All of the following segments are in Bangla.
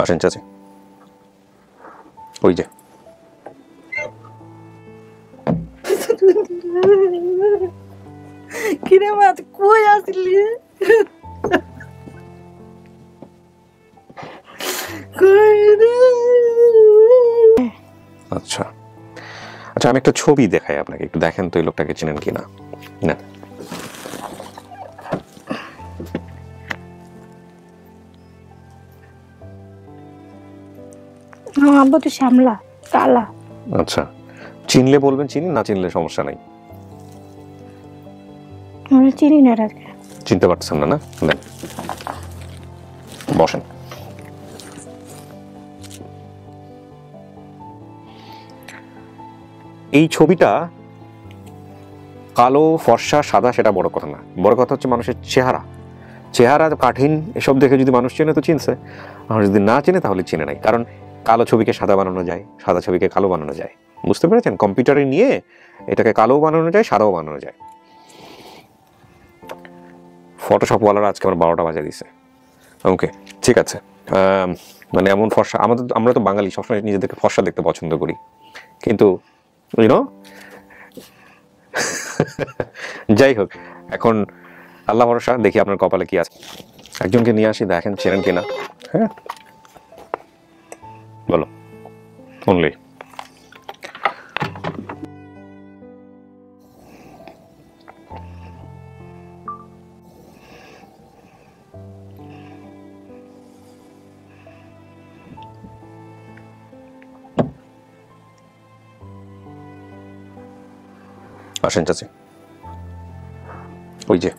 আসেন চাচি, ওই যে কিরে মা তুই কই আসলি? আচ্ছা আচ্ছা, আমি একটা ছবি দেখাই আপনাকে, একটু দেখেন তো এই লোকটাকে চেনেন কিনা। না আব্বু তো শ্যামলা কালা। আচ্ছা, চিনলে বলবেন চিনি, না চিনলে সমস্যা নাই। আমি চিনি না এটাকে। চিনতে পারছেন না? না দেন, বসেন। এই ছবিটা কালো ফর্সা সাদা সেটা বড় কথা না, বড় কথা হচ্ছে মানুষের চেহারা। চেহারা কাঠিন এসব দেখে যদি মানুষ চেনে তো চিনছে, আর যদি না চেনে তাহলে চেনে নাই। কারণ কালো ছবিকে সাদা বানানো যায়, সাদা ছবিকে কালো বানানো যায়, বুঝতে পেরেছেন? কম্পিউটারে নিয়ে এটাকে কালো বানানো যায়, সাদাও বানানো যায়। ফটোশপওয়ালারা আজকে আমার 12টা বাজে দিছে। ওকে ঠিক আছে, মানে এমন ফর্সা, আমরা তো বাঙালি সবসময় নিজেদেরকে ফর্সা দেখতে পছন্দ করি, কিন্তু ইউনো যাই হোক, এখন আল্লাহ ভরসা, দেখি আপনার কপালে কি আছে। একজনকে নিয়ে আসি, দেখেন চেনেন কিনা। হ্যাঁ বলো অনলি। আসেন চাচি, ওই যে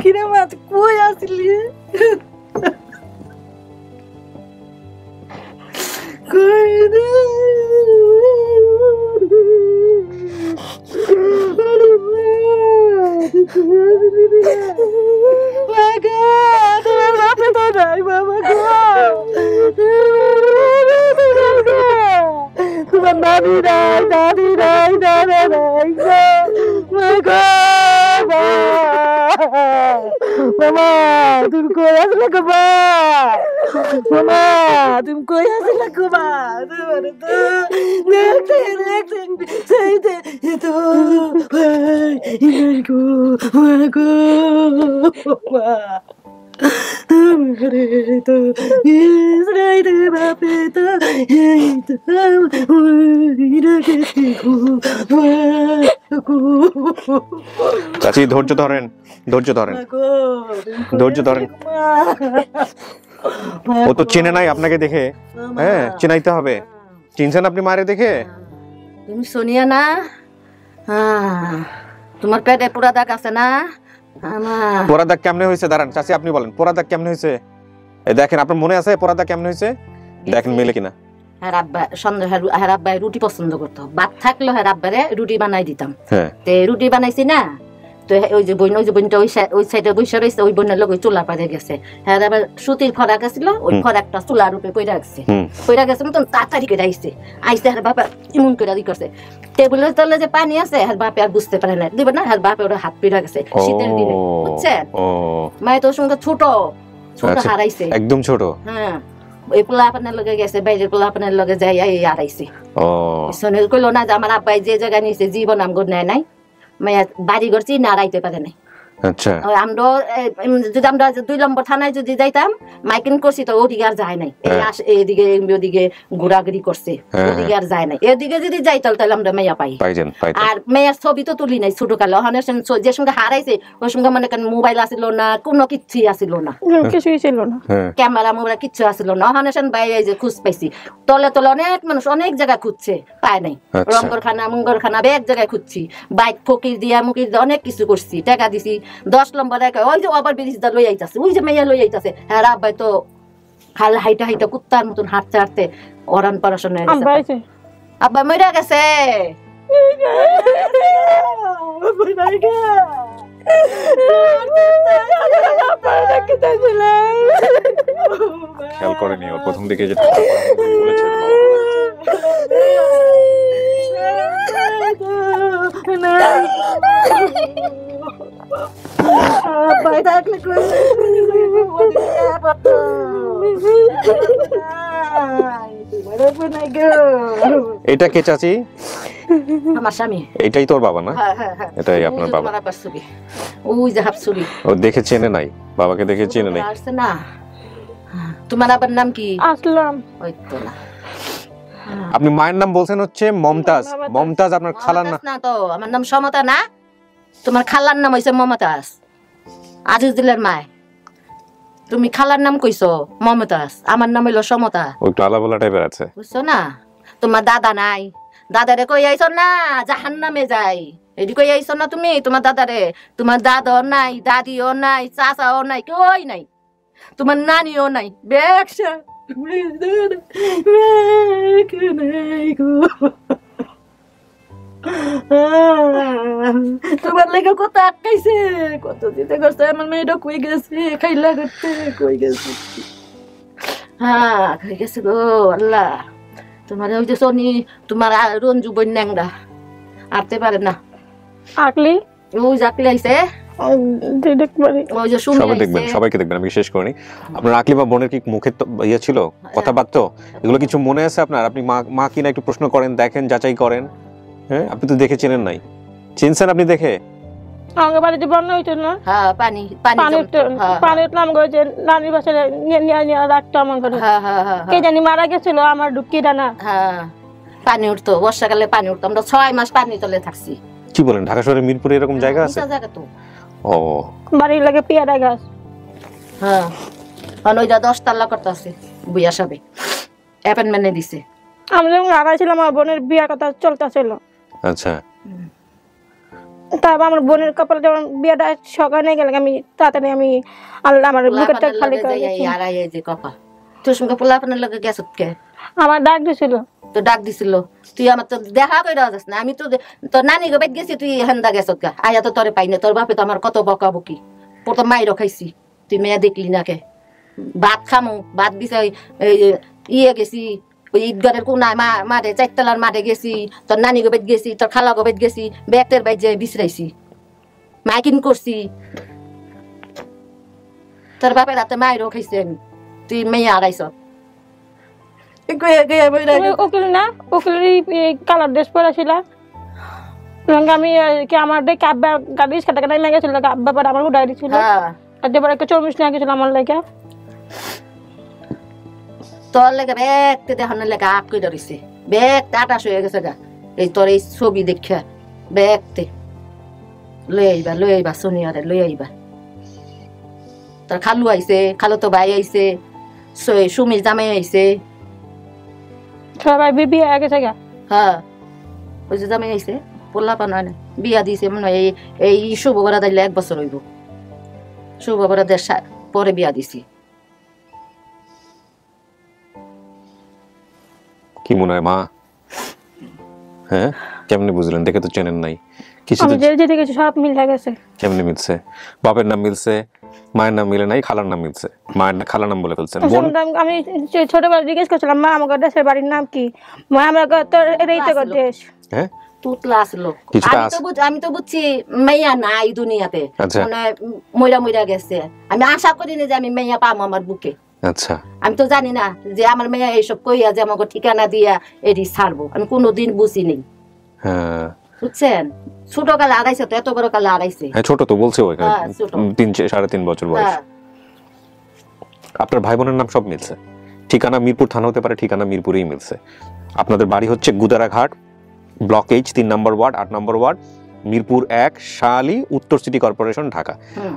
কিরে মা তুই কই আসলি? কই রে? তোমার নানি নাই, দাদি নাই, দাদা নাই, মামা তুমি কই আসলে গো? মামা তুমি কই আসলে গো? চাচি ধৈর্য ধরেন, ধৈর্য ধরেন, ধৈর্য ধরেন। ও তো চেনে নাই আপনাকে দেখে, হ্যাঁ চেনাইতে হবে। চিনছেন আপনি মারে দেখে? তুমি সোনিয়া না? তোমার পেটে পুরা দাগ আছে না? পোড়া দাগ কেমনে হয়েছে? দাঁড়ান চাচি আপনি বলেন, পোড়া দাগ কেমনে হয়েছে? এই দেখেন, আপনার মনে আছে পোড়া দাগ কেমনে হয়েছে? দেখেন মেলে কিনা। হ্যাঁ আব্বা সন্ধ্যা, হ্যাঁ আব্বাই রুটি পছন্দ করতো, ভাত থাকলো হ্যাঁ আব্বারে রুটি বানাই দিতাম। তে রুটি বানাইছি না, তো ওই যে বোনটা ওই সাইডে বসে রয়েছে, ওই বোনের লোক ওই চুলা পাড়ে গেছে। হ্যাঁ আবার সুতির ফরাক আছিল, ওই ফরাকটা চুলার উপরে পইরা গেছে, পইরা গেছে মতন তাড়াতাড়ি করে আইসে হ্যাঁ বাবা ইমন করে ই করছে। টেবিলের তলে যে পানি আছে হ্যাঁ বাপে আর বুঝতে পারে না, দিবে না হ্যাঁ বাপে ওরা হাত পিড়া গেছে শীতের দিনে, বুঝছেন? মায়ের তোর সঙ্গে ছোট ছোট হারাইছে, একদম ছোট। হ্যাঁ ওই পোলাপানের লগে গেছে, বাইরের পোলাপানের লগে যাই হারাইছে। সোনির কইলো না যে আমার আব্বাই যে জায়গায় নিয়েছে জীবন আমগো নেয় নাই, মায়া বাড়ি ঘর চিনে হারাইতে পারে নাই। আচ্ছা আমরা যদি আমরা 2 নম্বর থানায় যদি যাইতাম, মাইকিং করছি তো ওদিকে আর যায় নাই, এদিকে ওদিকে ঘোরাঘুরি করছে, ওদিকে আর যায় নাই। এদিকে যদি যাই তাহলে আমরা মেয়া পাই। আর মেয়ার ছবি তো তুলি নাই ছোট কালে, ওখানে যে সঙ্গে হারাইছে ওর সঙ্গে মনে করেন মোবাইল আসিল না, কোনো কিচ্ছুই আসিল না, কিছুই ছিল না, ক্যামেরা মোবাইল কিচ্ছু আসিল না। ওখানে বাইরে যে খুঁজ পাইছি, তলে তলে অনেক মানুষ অনেক জায়গায় খুঁজছে, পায় নাই। রঙ্গরখানা মুঙ্গরখানা এক জায়গায় খুঁজছি, বাইক ফকির দিয়া মুকির দিয়া অনেক কিছু করছি, টাকা দিছি। 10 নম্বর ওই যে ওভার ব্রিজটা লই আইতাছে, ওই যে মেয়া লই আইতাছে। হ্যাঁ আব্বাই তো খাল হাইটা হাইটা কুত্তার মতন হাঁটতে হাঁটতে অরান পড়াশোনা হয়ে গেছে। আব্বা মইরা গেছে। খেয়াল করেনি ওর প্রথম দিকে যেটা বলেছে। জামাই থাকলে কই এটা কে চাচি? আমার স্বামী। এটাই তোর বাবা না? হ্যাঁ হ্যাঁ হ্যাঁ, এটাই আপনার বাবা। তোমার আব্বার ছবি, ওই যে হাফ ছবি। ও দেখে চেনে নাই, বাবাকে দেখে চেনে নাই। আসছে না। তোমার আব্বার নাম কি? আসলাম। ওই তো না, আপনি মায়ের নাম বলছেন হচ্ছে মমতাজ। মমতাজ আপনার খালার নাম না তো? আমার নাম সমতা না, তোমার খালার নাম হইছে মমতাজ, আজিজুলের মায়। তুমি খালার নাম কইছো মমতাজ, আমার নাম হইলো সমতা। ও একটু আলাবলা টাইপের আছে, বুঝছো না? তোমার দাদা নাই, দাদারে কই আইছো না জাহান্নামে যাই, এডি কই আইছো না তুমি তোমার দাদারে? তোমার দাদাও নাই, দাদিও নাই, চাচাও নাই, কই নাই, তোমার নানিও নাই। বেকসা তোমার লেগে কত আটকাইছে, কত দিতে করছে। আমার মেয়েটা কই গেছে, খাইলা করতে কই গেছে। হ্যাঁ খাই গেছে গো আল্লাহ। তোমার ওই যে শনি, তোমার রঞ্জু বই ন্যাংরা আরতে পারে না। আকলি ওই জাকলে আইছে, ওই যে সুমি সবাই দেখবেন, সবাইকে দেখবেন, আমি শেষ করিনি। আপনার আকলি বা বোনের কি মুখের ইয়ে ছিল, কথাবার্তা, এগুলো কিছু মনে আছে আপনার? আপনি মা কিনা একটু প্রশ্ন করেন, দেখেন, যাচাই করেন। হ্যাঁ, আপনি তো দেখে চেনেন নাই, চিনছেন আপনি দেখে? আমাকে বাড়িতে বন্যা হইতো না। হ্যাঁ পানি পানি পানি উঠলাম গেছে, নানির বাসায় নিয়ে রাখতো আমার ঘরে। কে জানি মারা গেছিল, আমার ঢুকি না। হ্যাঁ পানি উঠতো, বর্ষাকালে পানি উঠতো। আমরা 6 মাস পানি তলে থাকছি। কি বলেন? ঢাকা শহরে মিরপুরে এরকম জায়গা আছে? জায়গা তো। ও বাড়ির লাগে পেয়ারা গাছ। হ্যাঁ ওইটা 10 তালা করতে আছে, বুইয়া সবে অ্যাপয়েন্টমেন্টে দিছে। আমি যখন আগাইছিলাম, আমার বোনের বিয়ার কথা চলতেছিল। আচ্ছা, তারপর আমার বোনের কপালে যখন বিয়াটা সকালে গেল, আমি তাড়াতাড়ি আমি আল্লাহ আমার বুকেরটা খালি করে দিয়েছি। আর এই যে কপাল, তোর সঙ্গে পোলাপানের লগে গেছ কে? আমার ডাক দিছিল, তো ডাক দিছিল, তুই আমার তো দেখা করে যাস না। আমি তো তোর নানি গো বেদ গেছি, তুই হেন্দা গেছ কা? আয়া তো তোরে পাই না। তোর বাপে তো আমার কত বকা বকি, প্রথম মাইরও খাইছি, তুই মেয়ে দেখলি না কে? ভাত খামো, ভাত দিছে ইয়ে গেছি ওই ঈদগাহের কোনায় মাঠে, 4 তলার মাঠে গেছি, তোর নানি গো বেদ গেছি, তোর খালা গো বেদ গেছি, ব্যাগটের বাইর যে বিছরাইছি, মাইকিন করছি। তোর বাপের হাতে মাইরও খাইছি আমি, তুই মেয়ে আড়াইছ। উকিল না, উকিলের কালার ড্রেস পরেছিল। আমি আমার দেখে আব্বা গাড়ি কাটা নেমে গেছিল, আব্বা পরে আমার উঠাই দিছিল। এবার একটা চর্মিস নিয়ে গেছিল আমার লেগে। তোর লেগে ব্যাগতে দেখানোর লেগে আপ করে ধরেছে, ব্যাগটা আটাশ হয়ে গেছে গা। এই তোর এই ছবি দেখা ব্যাগতে লই আইবা সোনিয়ারে লই আইবা। তোর খালু আইছে, খালু তো ভাই আইছে, সুমির জামাই আইছে, সবাই বিয়ে হয়ে গেছে গা। হ্যাঁ ওই যে জামাই আইছে, পোলা পানা বিয়া দিয়েছে মনে হয় এই শুভ করা দিলে 1 বছর হইব। শুভ করা পরে বিয়া দিছি। কি মনে হয় মা? হ্যাঁ কেমনে বুঝলেন? দেখে তো চেনেন নাই কিছু। আমি জেল যেতে গেছি, সব মিলে গেছে। কেমনে মিলছে? বাপের নাম মিলছে, মায়ের নাম মিলে নাই, খালার নাম মিলছে। মায়ের খালার নাম বলে ফেলছেন। আমি ছোটবেলা জিজ্ঞেস করছিলাম, মা আমাকে দেশের বাড়ির নাম কি? মা আমাকে তোর এটাই তো দেশ। হ্যাঁ তুতলা আসলো। আমি তো বুঝছি মেয়া নাই দুনিয়াতে, মানে মইরা গেছে। আমি আশা করি না যে আমি মেয়া পাবো আমার বুকে। আচ্ছা আমি তো জানি না যে আমার মেয়া এইসব কইয়া যে আমাকে ঠিকানা দিয়া এটি ছাড়বো, আমি কোনোদিন বুঝিনি। হ্যাঁ বুঝছেন? ছোট কালে আড়াইছে, তো এত বড় কালে আড়াইছে। হ্যাঁ ছোট তো বলছে, 3.5 বছর বয়স। আপনার ভাই বোনের নাম সব মিলছে, ঠিকানা মিরপুর থানা হতে পারে, ঠিকানা মিরপুরেই মিলছে। আপনাদের বাড়ি হচ্ছে গুদারাঘাট, ব্লক H, 3 নম্বর ওয়ার্ড, 8 নম্বর ওয়ার্ড, মিরপুর 1, শাহালি, উত্তর সিটি কর্পোরেশন, ঢাকা।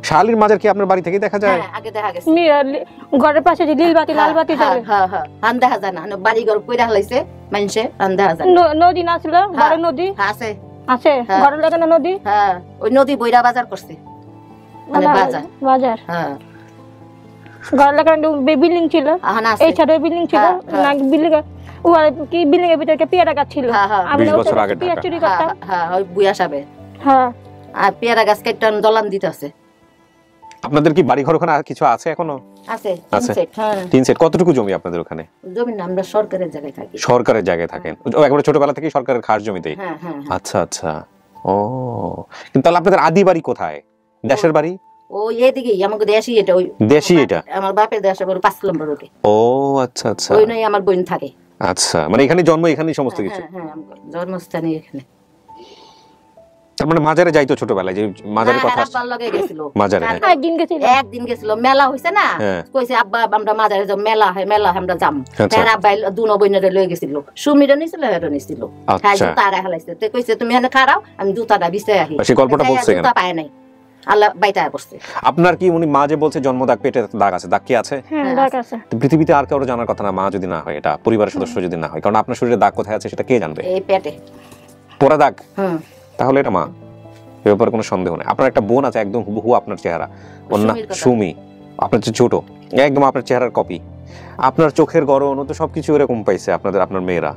শাহালির মাজার কি আপনার বাড়ি থেকে দেখা যায়? আগে দেখা গেছে ঘরের পাশে যে নীলবাতি লালবাতি জ্বলে। হ্যাঁ হ্যাঁ হান দেখা যায় না, বাড়ি ঘর কইরা হলাইছে মানুষে, হান দেখা যায়। নদী না ছিল? বড় নদী আছে, আছে ঘরের লাগানো নদী। হ্যাঁ ওই নদী বইরা বাজার করছে, মানে বাজার। হ্যাঁ ঘরের লাগানো বিল্ডিং ছিল, এই ছাড়ে বিল্ডিং ছিল না, বিল্ডিং ও কি বিল্ডিং এর ভিতরে পেয়ারা গাছ ছিল। আমি 20 বছর আগে পেয়ারা চুরি করতাম। হ্যাঁ ওই বুয়া সাবে। হ্যাঁ আর পেয়ারা গাছ কেটে দলান দিতে আছে। আপনাদের কি বাড়ি ঘর ওখানে আর কিছু আছে এখনো? আছে 3 সেট। হ্যাঁ 3 সেট। কতটুকু জমি আপনাদের ওখানে? জমি না, আমরা সরকারের জায়গায় থাকি। সরকারের জায়গায় থাকেন? ও একবারে ছোটবেলা থেকেই সরকারের খাস জমিতেই? হ্যাঁ হ্যাঁ। আচ্ছা আচ্ছা। ও কিন্তু তাহলে আপনাদের আদি বাড়ি কোথায়? দেশের বাড়ি? ওই এদিকে আমাকে দেশি এটা ওই দেশি এটা আমার বাপের দেশে বড় 5 নম্বর রোডে। ও আচ্ছা আচ্ছা, ওই নাই আমার বোন থাকে। আচ্ছা, মানে এখানে জন্ম, এখানেই সমস্ত কিছু। হ্যাঁ হ্যাঁ, জন্মস্থানই এখানে। তার মানে মাজারে যাইতো ছোটবেলায়, যে মাজারের কথা আব্বার লগে গেছিল মাজারে। একদিন গেছিল, মেলা হইছে না, কইছে আব্বা আমরা মাজারে যাব, মেলা হয় আমরা যাম। তার আব্বা দুনো বইনারে লয়ে গেছিল, সুমিরে নিছিল হেরো নিছিল, তাই জুতারা হালাইছে। তে কইছে তুমি এখানে খাড়াও, আমি জুতাটা বিছাই আহি। সেই গল্পটা বলছে কেন? জুতা পায় নাই, আল্লাহ বাইটায় বসছে। আপনার কি উনি মা যে বলছে জন্ম দাগ, পেটে দাগ আছে, দাগ কি আছে? হ্যাঁ দাগ আছে। পৃথিবীতে আর কারো জানার কথা না, মা যদি না হয়, এটা পরিবারের সদস্য যদি না হয়, কারণ আপনার শরীরে দাগ কোথায় আছে সেটা কে জানবে? এই পেটে পোড়া দাগ। তাহলে এটা মা, এ ব্যাপারে কোনো সন্দেহ নেই। আপনার একটা বোন আছে একদম হুবহু আপনার চেহারা, ওর নাম সুমি, আপনার চেয়ে ছোট, একদম আপনার চেহারার কপি। আপনার চোখের গড়ন, ও তো সবকিছু এরকম পাইছে আপনার মেয়েরা।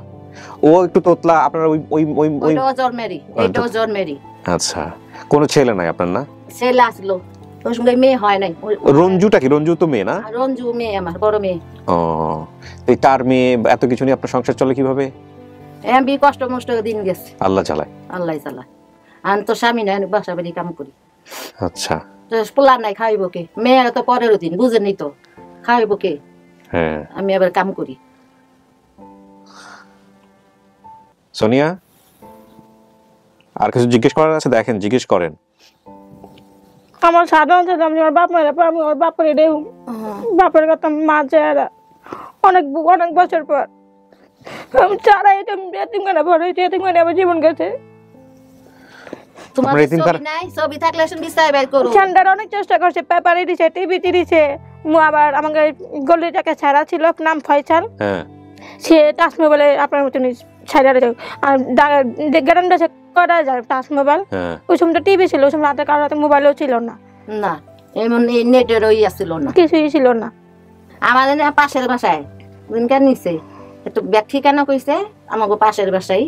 ও একটু তোতলা, আপনার ওই ওই ওই ওইটাও জন্মেরই, এইটাও জন্মেরই। আচ্ছা, কোনো ছেলে নাই আপনার? না, ছেলে আসলো, ওর সঙ্গে মেয়ে হয় নাই। রঞ্জুটা কি? রঞ্জু তো মেয়ে না? রঞ্জু মেয়ে, আমার বড় মেয়ে। ও, এই তার মেয়ে, এত কিছু নিয়ে আপনার সংসার চলে কিভাবে? এমবি কষ্ট মষ্ট দিন গেছে, আল্লাহ চালায়। আল্লাহ চালায়। আর তো স্বামী নাই, বাসা বাড়ি কাম করি। আচ্ছা, পোলা নাই, খাইব কে? মেয়েরা তো পরের দিন বুঝেনি তো, খাইব কে? হ্যাঁ, আমি আবার কাম করি। সোনিয়া, আর কিছু জিজ্ঞেস করার আছে? দেখেন, জিজ্ঞেস করেন। আমার সাধারণ ছিল, আমি আমার বাপ মারা, আমি আমার বাপের রেহু, বাপের কথা মা চেহারা অনেক অনেক বছর পর আমি চারা এটা এতিমখানা ভরে হয়েছে, এতিমখানা আমার জীবন গেছে। তোমার ছবি নাই? ছবি থাকলে শুন বিছাই বের করো। ঠান্ডার অনেক চেষ্টা করছে, পেপারে দিছে, টিভিতে দিছে। আবার আমাকে গলিটাকে ছাড়া ছিল, নাম ফয়সাল, সে টাচ মোবাইলে আপনার মতন ছাড়া আর গ্যারান্টি করা যায় টাচ মোবাইল। ওই সময় টিভি ছিল, ওই সময় রাতে কারো হাতে মোবাইলও ছিল না, না এমন নেটের ওই আসছিল না, কিছুই ছিল না। আমাদের পাশের বাসায় দিনকার নিচে একটু ব্যাখ্যা কেন কইছে, আমাকে পাশের বাসায়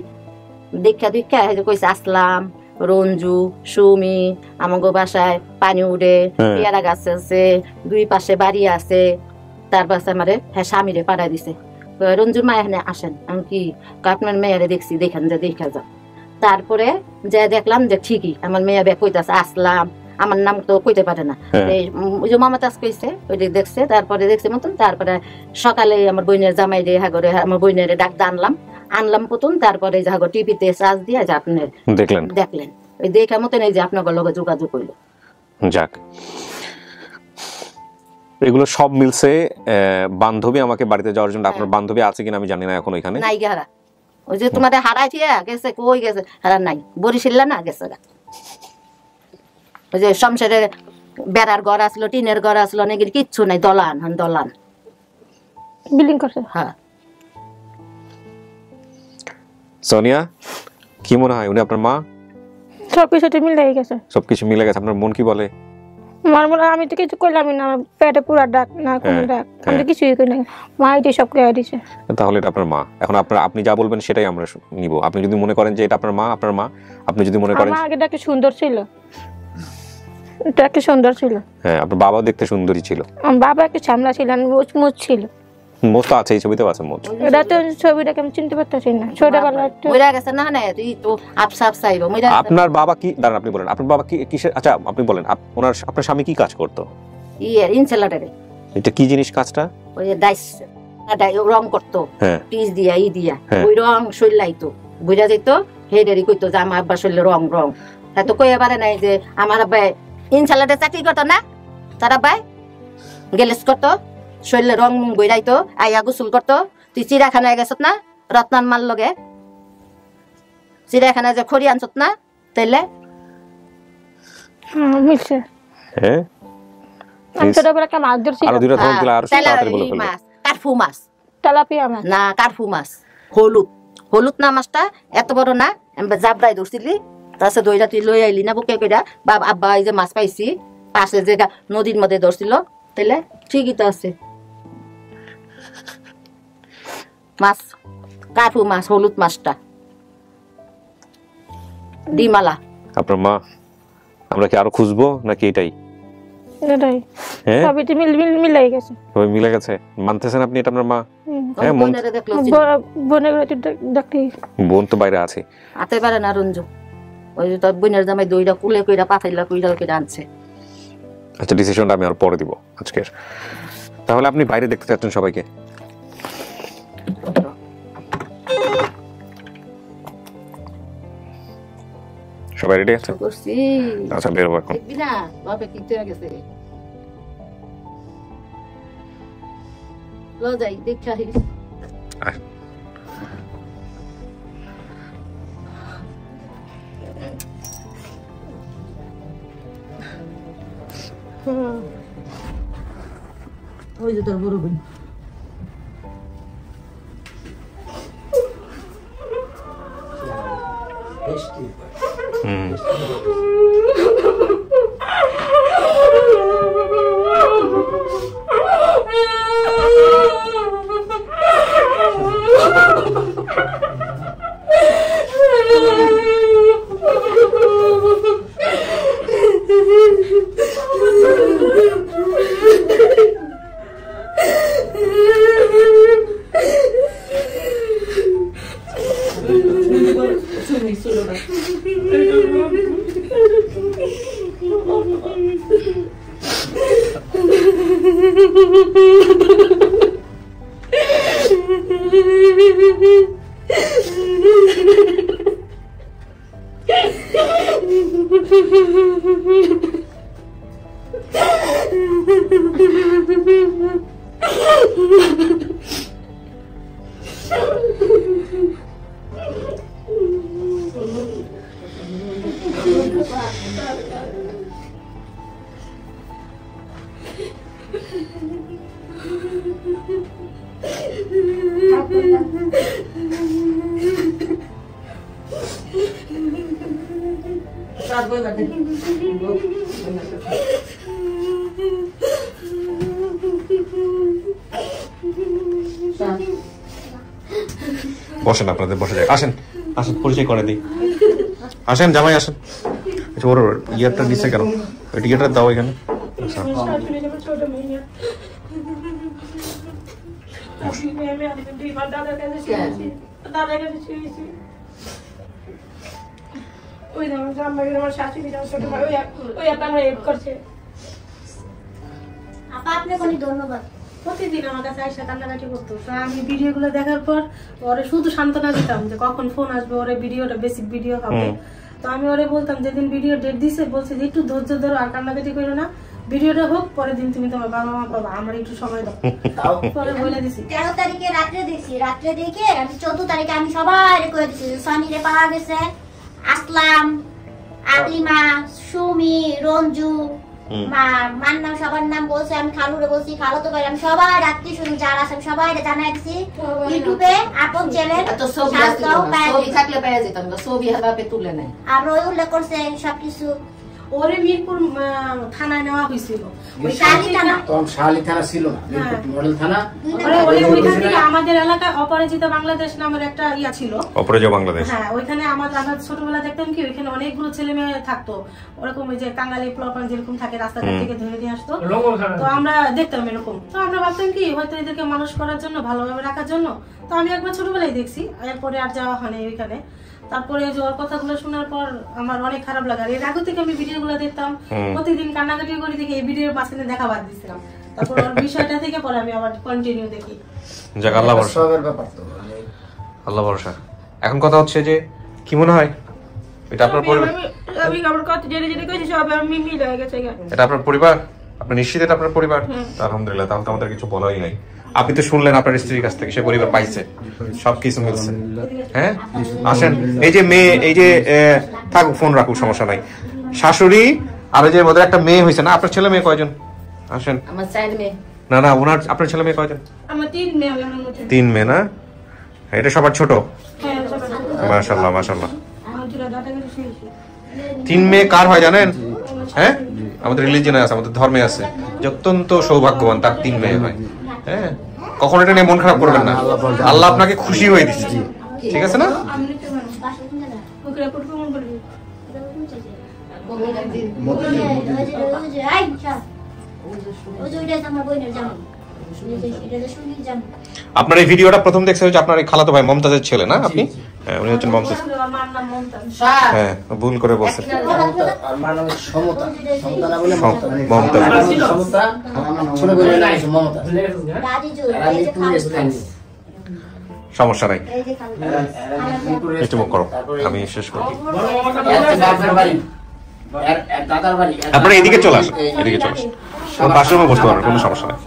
দীক্ষা দীক্ষা কইছে আসলাম, রঞ্জু, সুমি, আমাকে বাসায় পানি উঠে, পেয়ারা গাছ আছে, 2 পাশে বাড়ি আছে। তার পাশে আমারে হ্যাঁ স্বামীরে পাড়া দিছে, রঞ্জুর মা এখানে আসেন। আমি কি আপনার মেয়েরে দেখছি, দেখেন যে দেখা যাও। তারপরে যে দেখলাম যে ঠিকই আমার মেয়ে বে কইতাছে আসলাম, আমার নাম তো কইতে পারে না, ওই যে মমতাজ কইছে, ওইটা দেখছে। তারপরে দেখছে মতন, তারপরে সকালে আমার বোনের জামাই রে হাগরে আমার বোনের ডাক আনলাম প্রথম। তারপরে হাগর টিভিতে চার্জ দিয়ে যে আপনি দেখলেন, ওই দেখা মতন এই যে আপনার লগে যোগাযোগ হইল। যাক, এগুলো সব মিলছে। বান্ধবী আমাকে বাড়িতে যাওয়ার জন্য, আপনার বান্ধবী আছে কিনা আমি জানি না এখন ওইখানে। নাই গেহারা, ওই যে তোমাদের হারাই থিয়া গেছে, কই গেছে হারা নাই, বরিশিল্লা না গেছে। ওই যে সংসারের বেড়ার ঘর আসলো, টিনের ঘর আসলো, নাকি কিচ্ছু নাই, দলান দলান বিল্ডিং করছে। হ্যাঁ। সোনিয়া, কি মনে হয় উনি আপনার মা? সবকিছু মিলে গেছে, সবকিছু মিলে গেছে। আপনার মন কি বলে? আমার মনে আমি তো কিছু কইলাম না, পেটে পুরা ডাক না, কোন ডাক, আমি তো কিছুই কই না, মা এটাই সব করে দিছে। তাহলে এটা আপনার মা। এখন আপনি যা বলবেন সেটাই আমরা নিব। আপনি যদি মনে করেন যে এটা আপনার মা, আপনার মা। আপনি যদি মনে করেন আমার আগে ডাকে সুন্দর ছিল, ডাকে সুন্দর ছিল। হ্যাঁ, আপনার বাবাও দেখতে সুন্দরী ছিল। আমার বাবা একটু সামলা ছিল, মুচ ছিল। মোচ তো আছে, এই ছবিতেও আছে মোচ। এটা তো ছবিটাকে আমি চিনতে পারতেছি না, ছোটবেলা একটু মইরা গেছে না, না তুই তো আপসাপ চাইবো মইরা। আপনার বাবা কি, দাঁড়ান আপনি বলেন, আপনার বাবা কি কিসের, আচ্ছা আপনি বলেন, আপনার স্বামী কি কাজ করতো? ইনসুলেটরে। এটা কি জিনিস কাজটা? ওই ডাইস রং করতো, পিস দিয়া দিয়া, ওই রং শৈলাইতো, বুঝা যেত। হেডেরই কইতো যে আমার আব্বা শৈল রং রং। তাই তো কইয়া পারে নাই যে আমার আব্বা ইনসুলেটরে চাকরি করতো না, তার আব্বাই গেলেস করতো, শৈলে রং বইরাইতো, আইয়া গোসল করতো। তুই চিড়াখানায় গেছত না রত্নান মাল লগে, চিড়াখানায় যে খড়ি আনছত না, তাইলে মিলছে। হ্যাঁ, আমি ছোটবেলা একটা মাছ ধরছি, আর দুইটা ধরন দিলা, আর তাড়াতাড়ি বলে ফেলবে। মাছ কারফু মাছ, তেলাপিয়া মাছ না, কারফু মাছ, হলুদ না মাছটা, এত বড় না, জাবরাই ধরছিলি। তাছে দইটা তুই লই আইলি না বুকে কইরা, বাবা আব্বা এই যে মাছ পাইছি পাশে যে নদীর মধ্যে ধরছিল, তাইলে ঠিকই তো আছে মাছ, কারফু মাছ, হলুদ মাছটা ডিমালা। আপনার মা, আমরা কি আরো খুঁজবো নাকি এটাই? এটাই, সবই তো মিলে গেছে। সবই মিলে গেছে, মানতেছেন আপনি এটা আপনার মা? হ্যাঁ, বোনের দেখলো, বোনের দেখতে, বোন তো বাইরে আছে, আতে পারে না রঞ্জু। ওই যে তোর বোনের জামাই দইটা কুলে কইরা পাঠাইলা কইরা কইরা আনছে। আচ্ছা, ডিসিশনটা আমি আর পরে দিব আজকের। তাহলে আপনি বাইরে দেখতে চাচ্ছেন সবাইকে? সবাই রেডি আছে? আচ্ছা, বের হবো এখন। যাই দেখা ওই যে তোর বড় বোন বসেন, আপনাদের বসে যায়। আসেন আসেন, পরিচয় করে দিই। আসেন জামাই আসেন। আচ্ছা, ওর ইয়ারটা দিচ্ছে কেন? ওই টিকিটটা দাও এখানে। ধন্যবাদ। প্রতিদিন আমার কাছে আইসা কান্নাকাটি করতো। আমি ভিডিওগুলো দেখার পর ওরে শুধু সান্ত্বনা দিতাম যে কখন ফোন আসবে, ওরে ভিডিওটা বেসিক ভিডিও হবে। তো আমি ওরে বলতাম যেদিন ভিডিও ডেট দিছে বলছে যে একটু ধৈর্য ধরো আর কান্নাকাটি করো না, ভিডিওটা হোক, পরের দিন তুমি তোমার বাবা মা পাবা, আমার একটু সময় দাও। পরে বলে দিছি 13 তারিখে রাত্রে দেখছি, রাত্রে দেখে আমি 14 তারিখে আমি সবাই করে দিছি সনিরে পাওয়া গেছে, আসলাম, আকলিমা, সুমি, রঞ্জু, মান্না, সবার নাম বলছে। আমি খালুরে বলছি, খালো তো ভাই, আমি সবাই রাত্রি শুনি যারা আছে সবাই জানাই দিছি। ইউটিউবে আপন চ্যানেল থাকলে পেয়ে যেতাম, ছবি হাতে তুলে নেয় আর ওই উল্লেখ করছে সবকিছু। ওরে মিরপুর থানায় নেওয়া হয়েছিল, আমাদের এলাকায় অপরাজিত বাংলাদেশ নামের একটা ইয়া ছিল। হ্যাঁ, ওইখানে আমরা ছোটবেলা দেখতাম কি ওইখানে অনেকগুলো ছেলে মেয়ে থাকতো, ওরকম ওই যে কাঙ্গালি প্লপান যেরকম থাকে রাস্তাঘাট থেকে ধরে দিয়ে আসতো। তো আমরা দেখতাম এরকম, তো আমরা ভাবতাম কি হয়তো এদেরকে মানুষ করার জন্য, ভালোভাবে রাখার জন্য। তো আমি একবার ছোটবেলায় দেখছি, এরপরে আর যাওয়া হয়নি ওইখানে। তারপরে যে ওর কথাগুলো শোনার পর আমার অনেক খারাপ লাগে। এর আগে থেকে আমি ভিডিওগুলো দেখতাম, প্রতিদিন কান্নাকাটি করে দেখি, এই ভিডিওর মাঝখানে দেখা বাদ দিছিলাম। তারপর ওর বিষয়টা থেকে পরে আমি আবার কন্টিনিউ দেখি। যাক, আল্লাহ ভরসা, আল্লাহ ভরসা। এখন কথা হচ্ছে যে কি মনে হয় এটা আপনার পরিবার? আমি আমার কথা জেনে জেনে কইছি সব আমি মিল হয়ে গেছে। এটা আপনার পরিবার? আপনি নিশ্চিত এটা আপনার পরিবার? আলহামদুলিল্লাহ, তাহলে তো আমাদের কিছু বলাই নাই। আপনি তো শুনলেন আপনার স্ত্রীর কাছ থেকে, সে পরিবার পাইছে, সবকিছু মিলছে। হ্যাঁ, আসেন। এই যে মেয়ে, এই যে থাকুক, ফোন রাখুক, সমস্যা নাই। শাশুড়ি আর যে ওদের একটা মেয়ে হয়েছে না? আপনার ছেলে মেয়ে কয়জন? আসেন। আমার 4 মেয়ে। না না, ওনার আপনার ছেলে মেয়ে কয়জন? আমার 3 মেয়ে। 3 মেয়ে না? এটা সবার ছোট? মাশাআল্লাহ মাশাআল্লাহ। 3 মেয়ে কার হয় জানেন? হ্যাঁ, আমাদের রিলিজিয়নে আছে, আমাদের ধর্মে আছে, যে অত্যন্ত সৌভাগ্যবান তার 3 মেয়ে হয়। হ্যাঁ, কখনো এটা নিয়ে মন খারাপ করবেন না, আল্লাহ আপনাকে খুশি হয়ে দিচ্ছে, ঠিক আছে না? আপনার এই ভিডিওটা প্রথম দেখছেন যে আপনার এই খালাতো ভাই মমতাজের ছেলে না আপনি? হ্যাঁ উনি হচ্ছেন মমতাজ। হ্যাঁ ভুল করে বলছেন সমস্যা নাই, একটু মুখ করো আমি শেষ করি। আপনারা এদিকে চলে আসেন, এদিকে চলে আসেন, পাশের রুমে বসতে পারবেন, কোনো সমস্যা নাই।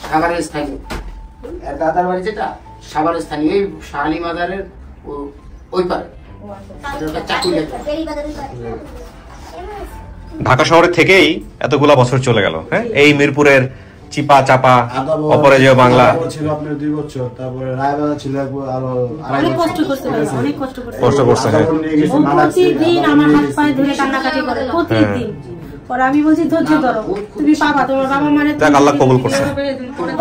সাভারের স্থানীয় দাদার বাড়ি যেটা সাভারের স্থানীয় এই শাহালি মাজারের ওই পারে ঢাকা শহরের থেকেই এতগুলা বছর চলে গেল। হ্যাঁ এই মিরপুরের চিপা চাপা অপরাজেয় বাংলা ছিল আপনার 2 বছর, তারপরে রায়বাজার ছিল আরো অনেক কষ্ট করতে পারে, অনেক কষ্ট করছে। হ্যাঁ প্রতিদিন আমার হাত পায়ে ধরে কান্নাকাটি করে প্রতিদিন। পরে আমি বলছি ধৈর্য ধরো, তুমি পাবা, তোমার বাবা মানে আল্লাহ কবুল করছে।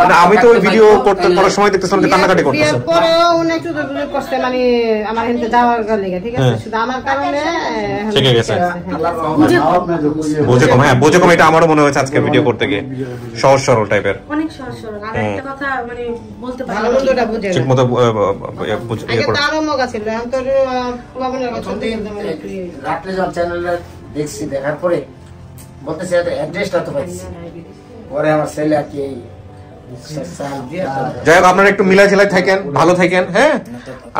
মানে আমি তো ওই ভিডিও করতে করার সময় দেখতেছিলাম যে কান্নাকাটি করতেছে। পরেও অনেক চুদগুলো করছে, মানে আমার হেনতে যাওয়ার গলে, ঠিক আছে, শুধু আমার কারণে ঠিক আছে। বোঝে কম, হ্যাঁ বোঝে কম, এটা আমারও মনে হয়েছে আজকে ভিডিও করতে গিয়ে সহজ সরল টাইপের, অনেক সহজ সরল। আর একটা কথা মানে বলতে পারি ভালো মন্দটা বুঝে ঠিক মতো আগে তারও মগা ছিল, এখন তোর বাবনের কথা রাত্রে যখন চ্যানেলটা দেখছি, দেখার পরে বলতেছে অ্যাড্রেসটা তো পাইছি, পরে আমার ছেলে আর কি যাই হোক আপনারা একটু মিলাই ঝিলাই থাকেন, ভালো থাকেন। হ্যাঁ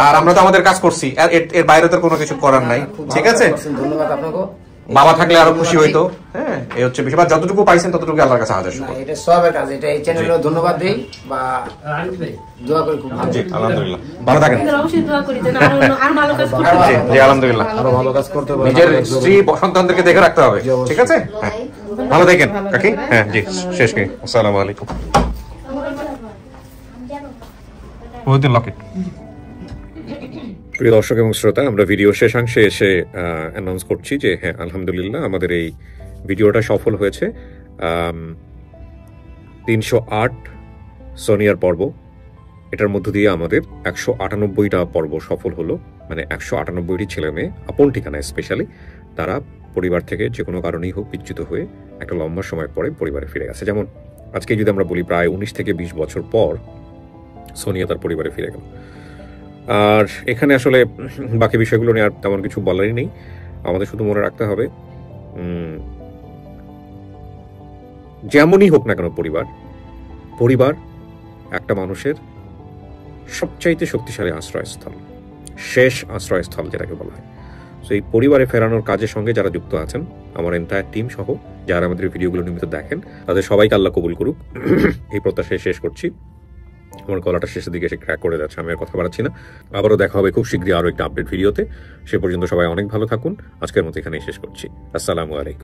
আর আমরা তো আমাদের কাজ করছি, আর এর বাইরে তো কোনো কিছু করার নাই, ঠিক আছে। ধন্যবাদ আপনাকে, বাবা থাকলে আরো খুশি হইতো। হ্যাঁ এই হচ্ছে বিষয়, যতটুকু পাইছেন ততটুকু আল্লাহর কাছে হাজার শুকর। এটা সবের কাজ, এটা এই চ্যানেলে ধন্যবাদ দেই বা দোয়া করি, খুব ভালো। জি আলহামদুলিল্লাহ, ভালো থাকেন। অবশ্যই দোয়া করি যেন আর ভালো কাজ করতে জি জি আলহামদুলিল্লাহ, আরো ভালো কাজ করতে পারে, নিজের স্ত্রী সন্তানদেরকে দেখে রাখতে হবে, ঠিক আছে। হ্যাঁ ভালো থাকেন কাকি। হ্যাঁ জি শেষ কি, আসসালামু আলাইকুম। লকেট। প্রিয় দর্শক এবং শ্রোতা, আমরা ভিডিও শেষাংশে এসে অ্যানাউন্স করছি যে হ্যাঁ আলহামদুলিল্লাহ আমাদের এই ভিডিওটা সফল হয়েছে। 308 সোনিয়ার পর্ব, এটার মধ্য দিয়ে আমাদের 198টা পর্ব সফল হলো। মানে 198টি ছেলে মেয়ে আপন ঠিকানায় স্পেশালি তারা পরিবার থেকে যে কোনো কারণেই হোক বিচ্যুত হয়ে একটা লম্বা সময় পরে পরিবারে ফিরে গেছে। যেমন আজকে যদি আমরা বলি প্রায় 19 থেকে 20 বছর পর সোনিয়া তার পরিবারে ফিরে গেল। আর এখানে আসলে বাকি বিষয়গুলো নিয়ে আর তেমন কিছু বলারই নেই। আমাদের শুধু মনে রাখতে হবে যেমনই হোক না কেন পরিবার একটা মানুষের সবচাইতে শক্তিশালী আশ্রয়স্থল, শেষ আশ্রয়স্থল যেটাকে বলা হয়। তো এই পরিবারে ফেরানোর কাজের সঙ্গে যারা যুক্ত আছেন, আমার এন্টায়ার টিম সহ যারা আমাদের ভিডিওগুলো নিয়মিত দেখেন, তাদের সবাইকে আল্লাহ কবুল করুক এই প্রত্যাশায় শেষ করছি। আমার গলাটা শেষের দিকে এসে ক্র্যাক করে যাচ্ছে, আমি আর কথা বাড়াচ্ছি না। আবারও দেখা হবে খুব শীঘ্রই আরো একটা আপডেট ভিডিওতে। সে পর্যন্ত সবাই অনেক ভালো থাকুন। আজকের মতো এখানেই শেষ করছি। আসসালামু আলাইকুম।